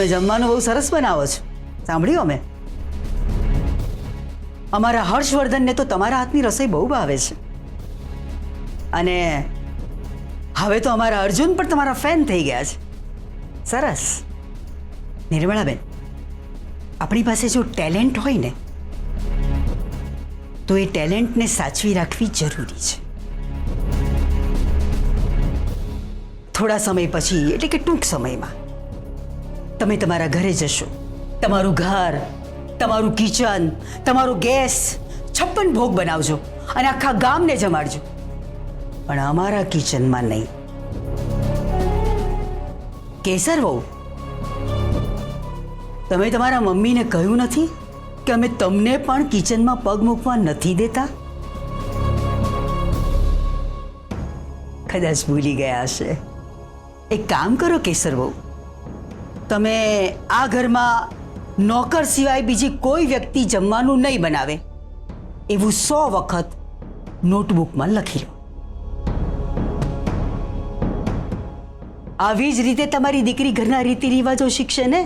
તમે જમવાનું બહુ સરસ બનાવો છો, સાંભળ્યું અમે. અમારા હર્ષવર્ધનને તો તમારા હાથની રસોઈ બહુ ભાવે છે. અને હવે તો અમારા અર્જુન પણ તમારા ફેન થઈ ગયા છે. સરસ. નિર્મળાબેન, આપણી પાસે જો ટેલેન્ટ હોય ને તો એ ટેલેન્ટને સાચવી રાખવી જરૂરી છે. થોડા સમય પછી, એટલે કે ટૂંક સમયમાં તમે તમારા ઘરે જશો. તમારું ઘર, તમારું કિચન, તમારો ગેસ 56 ભોગ બનાવજો અને આખા ગામને જમાડજો, પણ અમારા કિચનમાં નહીં. કેસર વહુ, તમે તમારા મમ્મીને કહ્યું નથી કે અમે તમને પણ કિચનમાં પગ મૂકવા નથી દેતા? કદાચ ભૂલી ગયા હશે. એક કામ કરો કેસર વહુ, તમે આ ઘરમાં નોકર સિવાય બીજી કોઈ વ્યક્તિ જમવાનું નહીં બનાવે એવું 100 વખત નોટબુકમાં લખી લો. આવી જ રીતે તમારી દીકરી ઘરના રીતિ રિવાજો શીખશે ને,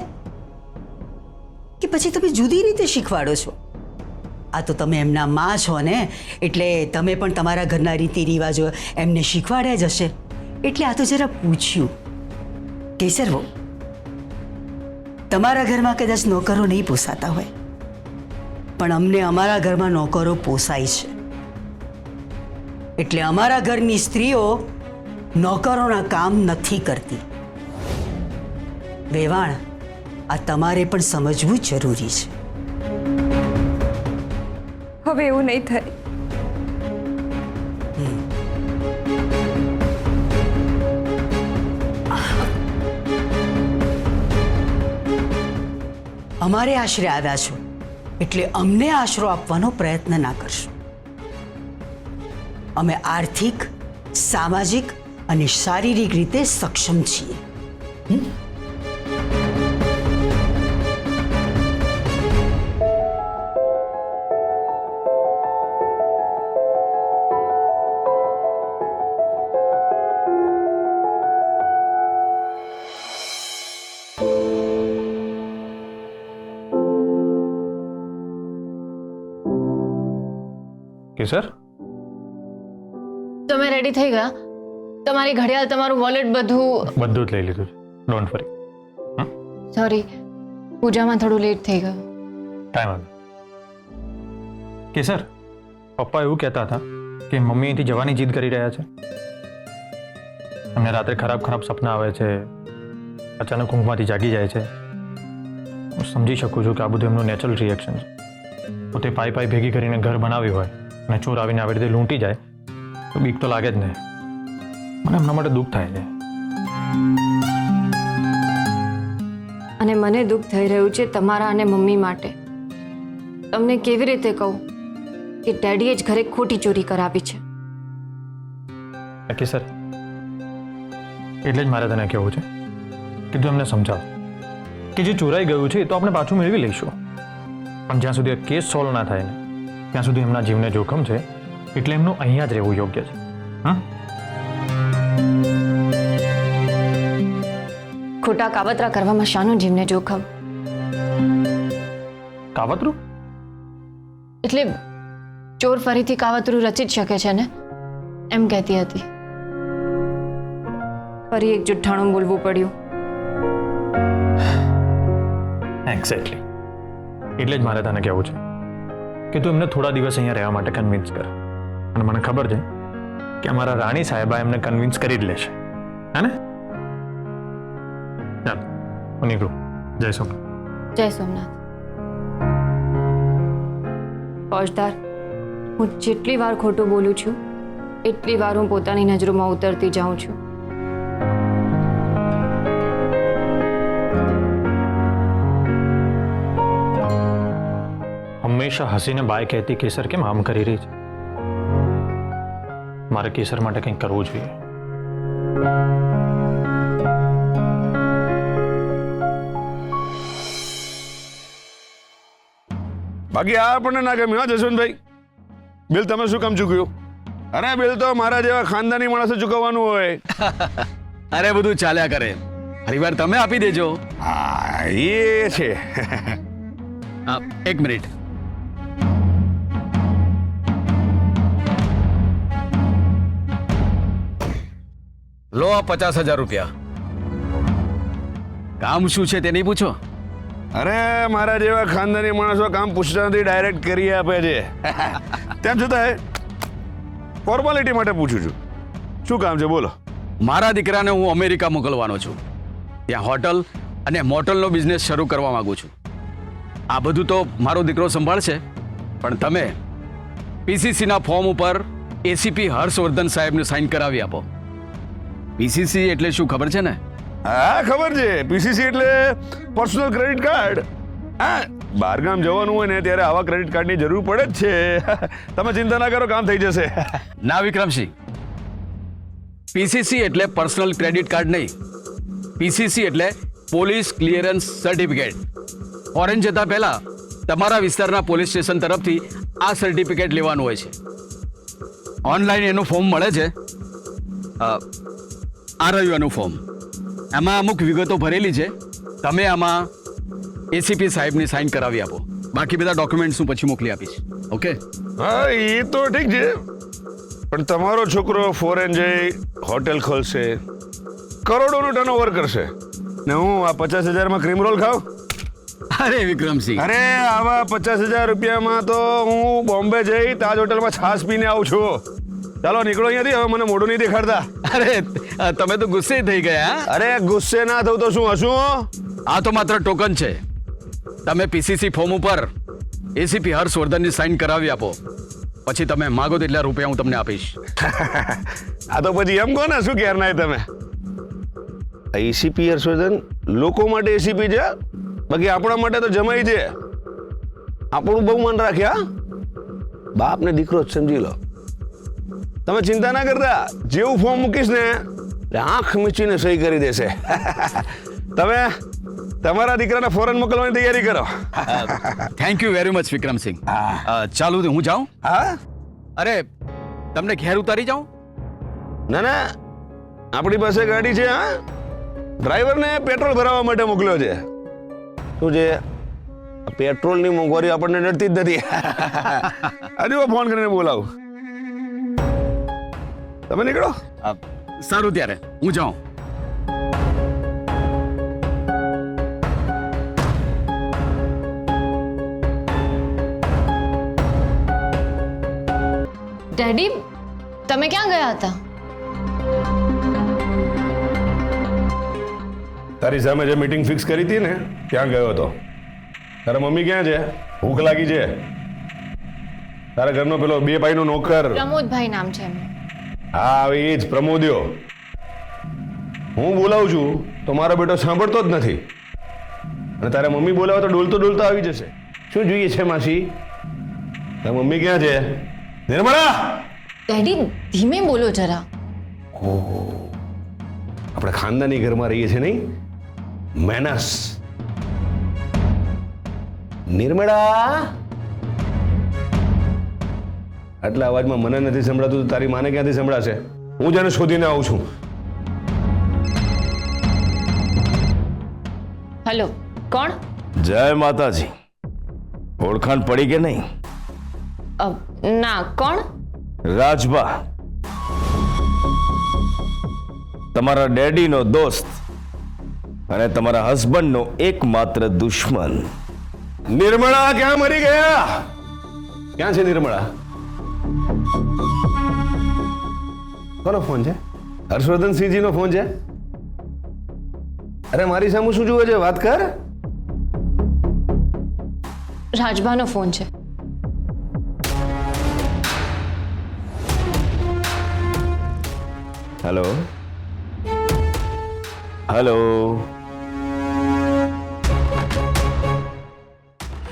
કે પછી તમે જુદી રીતે શીખવાડો છો? આ તો તમે એમના માં છો ને, એટલે તમે પણ તમારા ઘરના રીતિ રિવાજો એમને શીખવાડ્યા જ હશે. એટલે આ તો જરા પૂછ્યું. કેસર વહુ, તમારા ઘરમાં કદાચ નોકરો નહીં પોસાતા હોય, પણ અમને અમારા ઘરમાં નોકરો પોસાય છે. એટલે અમારા ઘરની સ્ત્રીઓ નોકરોના કામ નથી કરતી. વેવાણ, આ તમારે પણ સમજવું જરૂરી છે. હવે એવું નહીં થાય. અમારે આશરે આવ્યા છો એટલે અમને આશરો આપવાનો પ્રયત્ન ના કરશો. અમે આર્થિક, સામાજિક અને શારીરિક રીતે સક્ષમ છીએ. કેસર, તમે રેડી થઈ ગયા? તમારી ઘડિયાળ, તમારું વોલેટ, બધું જ લઈ લીધું છે. Don't worry. સોરી, પૂજામાં થોડું લેટ થઈ ગયું. ટાઈમ આવ્યો. કેસર, પપ્પા એવું કહેતા હતા કે મમ્મી અહીંથી જવાની જીદ કરી રહ્યા છે. અમને રાત્રે ખરાબ સપના આવે છે, અચાનક ઊંઘમાંથી જાગી જાય છે. હું સમજી શકું છું કે આ બધું એમનું નેચરલ રિએક્શન છે. પોતે પાઈ ભેગી કરીને ઘર બનાવ્યું હોય અને ચોર આવીને આવી રીતે લૂંટી જાય તો બીક તો લાગે જ ને. મને એમના માટે દુઃખ થાય છે. અને મને દુઃખ થઈ રહ્યું છે તમારા અને મમ્મી માટે. તમને કેવી રીતે કહું કે ડેડીએ જ ઘરે ખોટી ચોરી કરાવી છે. કેસર, એટલે જ મારે તને કહેવું છે કે તું એમને સમજાવ કે જે ચોરાઈ ગયું છે એ તો આપણે પાછું મેળવી લઈશું, પણ જ્યાં સુધી આ કેસ સોલ્વ ના થાય ને ત્યાં સુધી એમના જીવને જોખમ છે, એટલે એમનું અહીંયા જ રહેવું યોગ્ય છે. હા, ખોટા કાવતરા કરવામાં શાનું જીવને જોખમ? કાવતરું એટલે ચોર ફરીથી કાવતરું રચી જ શકે છે ને, એમ કહેતી હતી. ફરી એક જુઠ્ઠાણું બોલવું પડ્યું. એક્ઝેક્ટલી. એટલે જ મારે તને કહેવું છે કે તું એમને થોડા દિવસ અહીંયા રહેવા માટે કન્વિન્સ કર. અને મને ખબર છે કે અમારા રાણી સાહેબા એમને કન્વિન્સ કરી જ લેશે. હે ને? ચાલ, હું નીકળું. જય સોમનાથ. જય સોમનાથ. ફોજદાર, હું જેટલી વાર ખોટું બોલું છું એટલી વાર હું પોતાની નજરોમાં ઉતરતી જાઉં છું. હંમેશા હસીને બાય કહેતી કેસર કેમ આમ કરી રહી છે? મારે કેસર માટે કંઈક કરવું જોઈએ. બાકી આ આપણને ના ગમ્યું. હા જસવંતભાઈ, બિલ તમે શું કામ ચૂક્યું? અરે બિલ તો મારા જેવા ખાનદાની માણસે ચૂકવવાનું હોય. અરે બધું ચાલ્યા કરે. ફરીવાર તમે આપી દેજો. હા એ છે. એક મિનિટ. લો આ 50,000 રૂપિયા. કામ શું છે તે નહીં પૂછો. અરે મારા જેવા ખાનદાની માણસો કામ પૂછતા નથી, ડાયરેક્ટ કરી આપે છે. તેમ છતાં ફોર્માલિટી માટે પૂછું છું, શું કામ છે બોલો. મારા દીકરાને હું અમેરિકા મોકલવાનો છું. ત્યાં હોટલ અને મોટલનો બિઝનેસ શરૂ કરવા માંગુ છું. આ બધું તો મારો દીકરો સંભાળશે, પણ તમે પીસીસીના ફોર્મ ઉપર એસીપી હર્ષવર્ધન સાહેબને સાઇન કરાવી આપો. પીસીસી એટલે શું ખબર છે ને? હા ખબર છે, પીસીસી એટલે પર્સનલ ક્રેડિટ કાર્ડ. હા, બહારગામ જવાનું હોય ને ત્યારે આવા ક્રેડિટ કાર્ડની જરૂર પડે જ છે. તમે ચિંતા ના કરો, કામ થઈ જશે. ના વિક્રમસિંહ, પીસીસી એટલે પર્સનલ ક્રેડિટ કાર્ડ નહીં. પીસીસી એટલે પોલીસ ક્લિયરન્સ સર્ટિફિકેટ. ફોરેન જતા પહેલા તમારા વિસ્તારના પોલીસ સ્ટેશન તરફથી આ સર્ટિફિકેટ લેવાનું હોય છે. ઓનલાઈન એનું ફોર્મ મળે છે. આ રહ્યું એનું ફોર્મ. એમાં અમુક વિગતો ભરેલી છે. તમે આમાં એસીપી સાહેબની સાઇન કરાવી આપો. બાકી બધા ડોક્યુમેન્ટ્સ હું પછી મોકલી આપીશ. ઓકે? હા એ તો ઠીક છે, પણ તમારો છોકરો ફોરેન જઈ હોટેલ ખોલશે, કરોડોનું ટર્નઓવર કરશે ને હું આ 50,000માં ક્રીમ રોલ ખાવ? અરે વિક્રમસિંહ, અરે આવા 50,000 રૂપિયામાં તો હું બોમ્બે જઈ તાજ હોટલમાં છાશ પીને આવું છું. ચાલો નીકળો અહીંયાથી, હવે મને મોઢું નહીં દેખાડતા. અરે તમે તો ગુસ્સે થઈ ગયા. અરે ગુસ્સે ના થવું તો શું હશું? આ તો માત્ર ટોકન છે. તમે પીસીસી ફોર્મ ઉપર એસીપી હર્ષવર્ધનની સાઇન કરાવી આપો. પછી તમે માગો તેટલા રૂપિયા હું તમને આપીશ. આ તો પછી એમ કહો ને, શું કહેરના તમે? એસીપી હર્ષવર્ધન લોકો માટે એસીપી છે, બાકી આપણા માટે તો જમાઈ છે. આપણું બહુ માન રાખ્યા. બાપ ને દીકરો જ સમજી લો. તમે ચિંતા ના કરતા, જેવું ફોર્મ મૂકીશ ને એટલે આંખ મીચીને સહી કરી દેશે. તમે તમારા દીકરાને ફોરેન મોકલવાની તૈયારી કરો. Thank you very much Vikramsinh. ચાલુ હું જાઉં? હા, અરે તમને ઘેર ઉતારી જાઉં? ના ના, આપણી પાસે ગાડી છે. હા, ડ્રાઈવરને પેટ્રોલ ભરાવવા માટે મોકલ્યો છે. શું છે, પેટ્રોલની મોંઘવારી આપણને નડતી જ નથી. હજુ ફોન કરીને બોલાવું. તમે નીકળો. સારું, ત્યારે હું જાઉં. ડેડી, તમે ક્યાં ગયા હતા? તારી સામે જે મીટિંગ ફિક્સ કરી હતી ને ત્યાં ગયો હતો. તારા મમ્મી ક્યાં છે? ભૂખ લાગી છે? તારા ઘરનો પેલો 2 પાઈનો નોકર? પ્રમોદભાઈ નામ છે એમનું. હા, હવે એ જ પ્રમોદ્યો. હું બોલાવું છું તો મારો બેટો સાંભળતો જ નથી, અને તારા મમ્મી બોલાવે તો ડોલતો ડોલતો આવી જશે. શું જોઈએ છે માસી? તારા મમ્મી ક્યાં છે? નિર્મળા! ડેડી, ધીમે બોલો જરા. આપણે ખાનદાની ઘરમાં રહીએ છીએ નહીં? મેનસ. નિર્મળા! આટલા અવાજમાં મને નથી સંભળાતું તો તારી માને ક્યાંથી સંભળાશે? હું જેને શોધીને આવું છું. હેલો, કોણ? જય માતાજી. ઓળખાણ પડી કે નહીં? ના, કોણ? રાજભા, તમારા ડેડીનો દોસ્ત અને તમારા હસબન્ડનો એકમાત્ર દુશ્મન. નિર્મળા ક્યાં મરી ગયા? ક્યાં છે નિર્મળા? કોનો ફોન છે? હર્ષવર્ધન સિંહજીનો ફોન છે? અરે મારી સામે શું જુએ છે? વાત કર. રાજભાનો ફોન છે. Hello hello.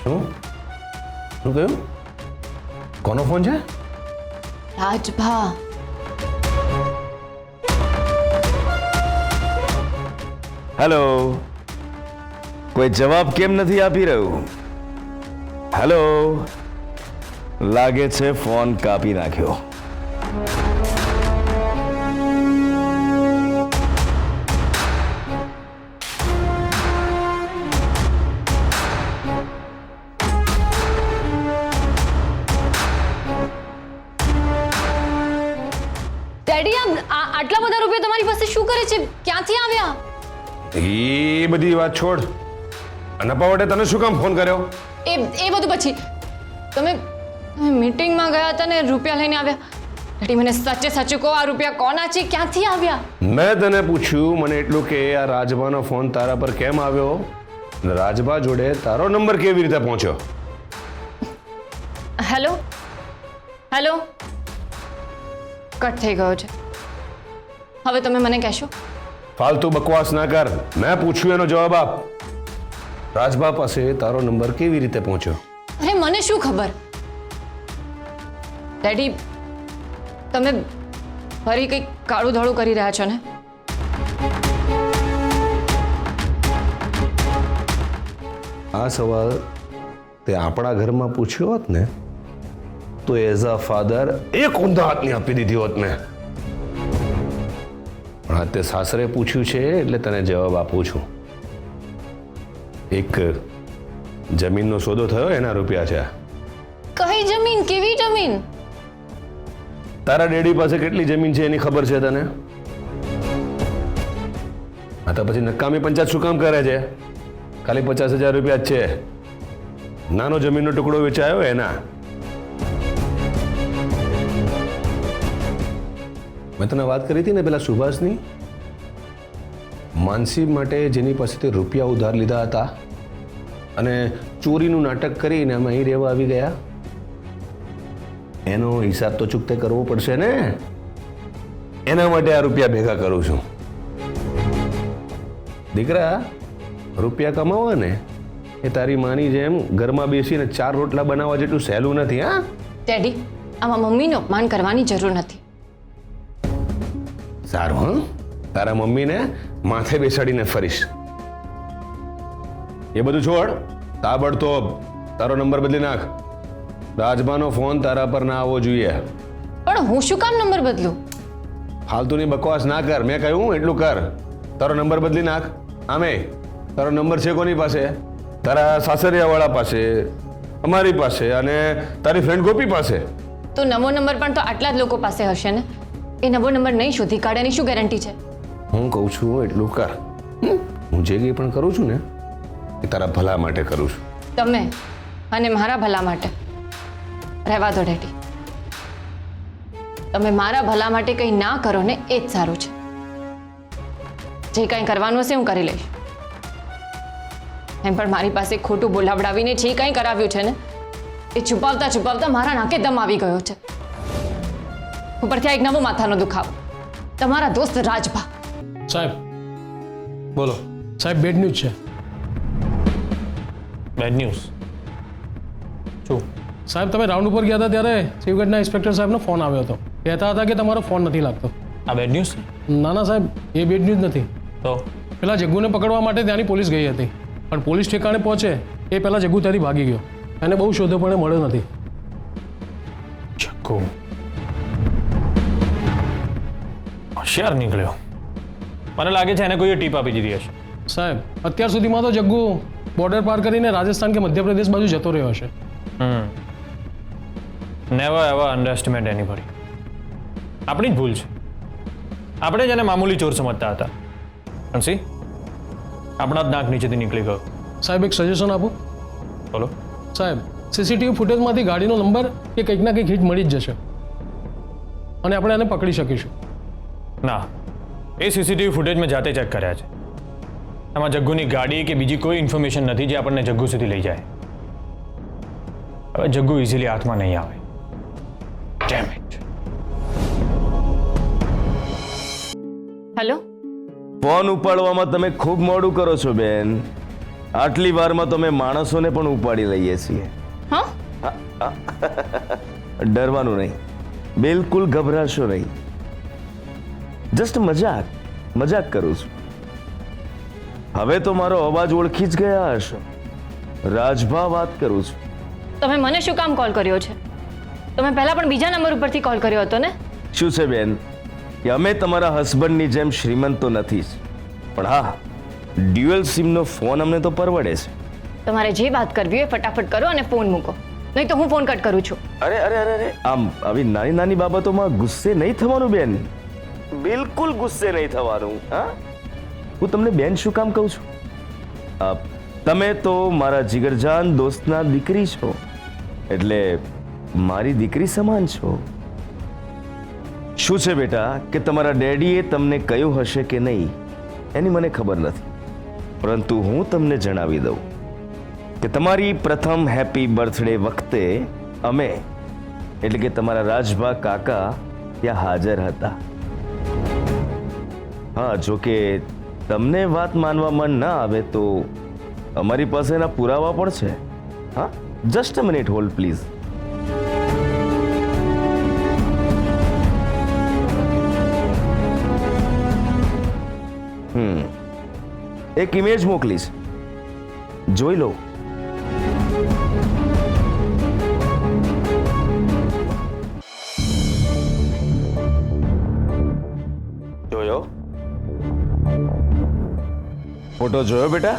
શું શું કહ્યું? કોનો ફોન છે? રાજભા. હેલો. કોઈ જવાબ કેમ નથી આપી રહ્યું? હેલો. લાગે છે ફોન કાપી નાખ્યો. આટલા બધા રૂપિયા તમારી પાસે શું કરે છે? ક્યાંથી આવ્યા? એ બધી વાત છોડ. અનપા વડે તને શું કામ ફોન કર્યો? એ બધું પછી. તમે મીટિંગમાં ગયા હતા ને રૂપિયા લઈને આવ્યા. ડેડી, મને સાચે સાચું કહો, આ રૂપિયા કોના છે? ક્યાંથી આવ્યા? મેં તને પૂછ્યું મને એટલું કે આ રાજભાનો ફોન તારા પર કેમ આવ્યો અને રાજભા જોડે તારો નંબર કેવી રીતે પહોંચ્યો? હેલો હેલો, કટ થઈ ગયો છે. હવે તમે મને કહેશો? ફાલતુ બકવાસ ના કર. મેં પૂછ્યું એનો જવાબ આપ. રાજભા પાસે તારો નંબર કેવી રીતે પહોંચ્યો? અરે મને શું ખબર. ડેડી, તમે ફરી કંઈક કાળું ધોળું કરી રહ્યા છો ને? આ સવાલ તે આપણા ઘરમાં પૂછ્યો હોત ને તો એઝ અ ફાધર એક ઊંધા હાથની આપી દીધી હોત ને. પણ આ તે સાસરે પૂછ્યું છે એટલે તને જવાબ આપું છું. એક જમીનનો સોદો થયો, એના રૂપિયા છે. કઈ જમીન? કેવી જમીન? તારા ડેડી પાસે કેટલી જમીન છે એની ખબર છે તને? આ તો પછી નકામી પંચાયત શું કામ કરે છે? ખાલી 50,000 રૂપિયા જ છે. નાનો જમીનનો ટુકડો વેચાયો એના. મેં તને વાત કરી હતી ને પેલા સુભાષની, માનસી માટે જેની પાસેથી રૂપિયા ઉધાર લીધા હતા અને ચોરીનું નાટક કરીને અમે અહીં રહેવા આવી ગયા, એનો હિસાબ તો ચૂકતે કરવો પડશે ને. એના માટે આ રૂપિયા ભેગા કરું છું. દીકરા, રૂપિયા કમાવા ને એ તારી માની જેમ ઘરમાં બેસીને 4 રોટલા બનાવવા જેટલું સહેલું નથી. હા ડેડી, આમાં મમ્મીનું અપમાન કરવાની જરૂર નથી. સારું, હા, તારા મમ્મીને માથે બેસાડીને ફરીશ. એ બધું છોડ. તાબડતોબ તારો નંબર બદલી નાખ. રાજભાનો ફોન તારા પર ના આવવો જોઈએ. પણ હું શું કામ નંબર બદલું? ફાલતુની બકવાસ ના કર. મેં કહ્યું એટલું કર. તારો નંબર બદલી નાખ. આમે તારો નંબર છે કોની પાસે? તારા સાસરિયાવાળા પાસે, અમારી પાસે અને તારી ફ્રેન્ડ ગોપી પાસે. તો નવો નંબર પણ તો આટલા જ લોકો પાસે હશે ને. એ નવો નંબર નહીં શોધી કાઢે એની શું ગેરંટી છે? હું કહું છું એટલું કર. હું જે કંઈ પણ કરું છું ને એ તારા ભલા માટે કરું છું. તમે અને મારા ભલા માટે. રહેવા દો ડેડી. તમે મારા ભલા માટે કંઈ ના કરો ને એ જ સારું છે. જે કંઈ કરવાનું હશે હું કરી લઈશ. એમ પણ મારી પાસે ખોટું બોલાવડાવીને જે કંઈ કરાવ્યું છે ને એ છુપાવતા છુપાવતા મારા નાકે દમ આવી ગયો છે. ઉપરથી આ એક નવો માથાનો દુખાવો. તમારા દોસ્ત રાજભા. સાહેબ બોલો. સાહેબ બેડ ન્યૂઝ છે. બેડ ન્યૂઝ શું? સાહેબ તમે રાઉન્ડ ઉપર ગયા હતા ત્યારે શિવગઢના ઇન્સ્પેક્ટર સાહેબનો ફોન આવ્યો હતો. કહેતા હતા કે તમારો ફોન નથી લાગતો. આ બેડ ન્યૂઝ? ના ના સાહેબ, એ બેડ ન્યૂઝ નથી. તો પેલા જગ્ગુને પકડવા માટે ત્યાંની પોલીસ ગઈ હતી, પણ પોલીસ ઠેકાણે પહોંચે એ પહેલાં જગ્ગુ ત્યાંથી ભાગી ગયો. એને બહુ શોધો પણ એ મળ્યો નથી. જગ્ગુ હોશિયાર નીકળ્યો. મને લાગે છે એને કોઈ ટીપ આપી દીધી હશે. સાહેબ અત્યાર સુધીમાં તો જગ્ગુ બોર્ડર પાર કરીને રાજસ્થાન કે મધ્યપ્રદેશ બાજુ જતો રહ્યો હશે. Never ever underestimate anybody. આપણી જ ભૂલ છે. આપણે જ એને મામૂલી ચોર સમજતા હતા. હંસી, આપણા જ નાક નીચેથી નીકળી ગયો. સાહેબ એક સજેશન આપો. બોલો. સાહેબ સીસીટીવી ફૂટેજમાંથી ગાડીનો નંબર કે કંઈક ના કંઈક હિટ મળી જ જશે અને આપણે એને પકડી શકીશું. ના, એ સીસીટીવી ફૂટેજ મેં જાતે ચેક કર્યા છે. એમાં જગ્ગુની ગાડી કે બીજી કોઈ ઇન્ફોર્મેશન નથી જે આપણને જગ્ગુ સુધી લઈ જાય. હવે જગ્ગુ ઇઝીલી હાથમાં નહીં આવે. Dam it. હેલો. ફોન ઉપાડવામાં તમે ખૂબ મોડું કરો છો બેન. આટલી વારમાં તમે માણસોને પણ ઉપાડી લઈએ છીએ. હા, ડરવાનું નહીં, બિલકુલ ગભરાશો નહીં. જસ્ટ મજાક કરું છું. હવે તો મારો અવાજ ઓળખી જ ગયા હશો. રાજભા વાત કરું છું. તમે મને શું કામ કોલ કર્યો છે? તમે પહેલા પણ બીજા નંબર ઉપરથી કોલ કર્યો હતો ને? શું છે બેન કે અમે તમારા હસબન્ડની જેમ શ્રીમંત તો નથી જ, પણ હા, ડ્યુઅલ સિમનો ફોન અમને તો પરવડે છે. તમારે જે વાત કરવી હોય ફટાફટ કરો અને ફોન મૂકો, નહીં તો હું ફોન કટ કરું છું. અરે આમ આવી નાની નાની બાબતોમાં ગુસ્સે નહીં થવાનું બેન. બિલકુલ ગુસ્સે નહીં થવાનું. હા, હું તમને બેન શું કામ કહું છું? તમે તો મારા જીગરજાન દોસ્તના દીકરી છો, એટલે મારી દીકરી સમાન છો. શું છે બેટા કે તમારા ડેડીએ તમને કહ્યું હશે કે નહીં એની મને ખબર નથી, પરંતુ હું તમને જણાવી દઉં કે તમારી પ્રથમ હેપી બર્થડે વખતે અમે એટલે કે તમારા રાજભા કાકા ત્યાં હાજર હતા. હા, જો કે તમને વાત માનવામાં ના આવે તો અમારી પાસે એના પુરાવા પણ છે. હા, just a minute hold please. એક ઇમેજ મોકલીશ, જોઈ લો. જોયો? ફોટો જોયો બેટા?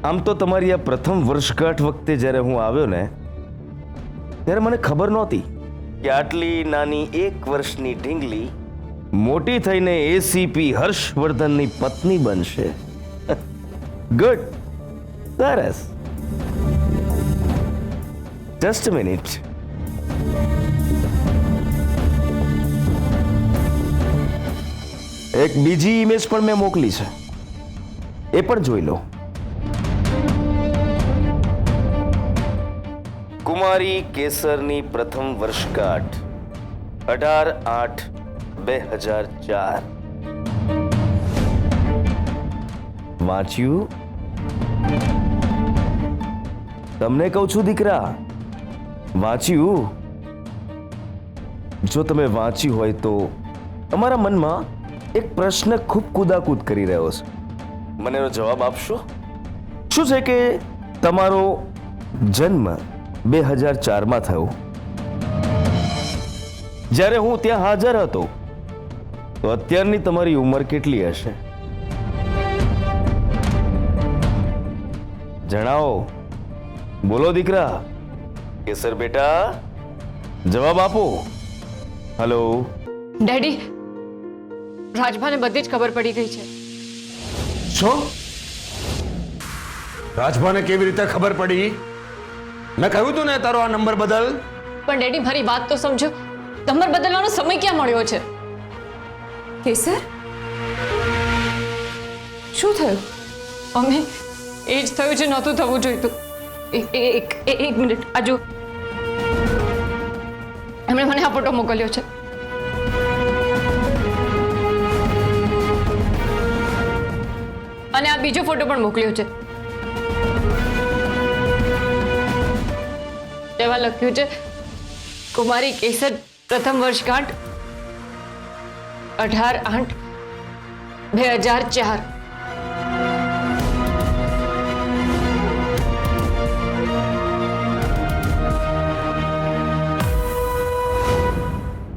આમ તો તમારી આ પ્રથમ વર્ષગાંઠ વખતે જ્યારે હું આવ્યો ને ત્યારે મને ખબર નહોતી કે આટલી નાની 1 વર્ષની ઢીંગલી મોટી થઈને એસીપી હર્ષવર્ધનની પત્ની બનશે. ગુડ, સરસ. Just a minute. એક બીજી ઇમેજ પણ મેં મોકલી છે, એ પણ જોઈ લો. કુમારી કેસરની પ્રથમ વર્ષગાંઠ 18/8/2004. વાંચ્યું? તમને કહું છું દીકરા, વાંચ્યું? જો તમે વાંચ્યું હોય તો અમારા મનમાં એક પ્રશ્ન ખૂબ કુદાકૂદ કરી રહ્યો છે. મને એનો જવાબ આપશો? શું છે કે તમારો જન્મ 2004માં થયો. જ્યારે હું ત્યાં હાજર હતો તો અત્યારની તમારી ઉંમર કેટલી હશે? જણાવો, બોલો દીકરા. કેસર બેટા, જવાબ આપો. હલો ડેડી, રાજભાને બધી જ ખબર પડી ગઈ છે. શું? રાજભાને કેવી રીતે ખબર પડી? મેં કહ્યું તું ને તારો આ નંબર બદલ. પણ ડેડી, મારી વાત તો સમજો. નંબર બદલવાનો સમય ક્યાં મળ્યો છે? કેસર, શું થયું? અમે એ જ થયું છે, નહોતું થવું જોઈતું. એક મિનિટ, આ જો, એમણે મને આ ફોટો મોકલ્યો છે. અને આ બીજો ફોટો પણ મોકલ્યો છે. તેમાં લખ્યું છે કુમારી કેસર પ્રથમ વર્ષગાંઠ 18/8/2004.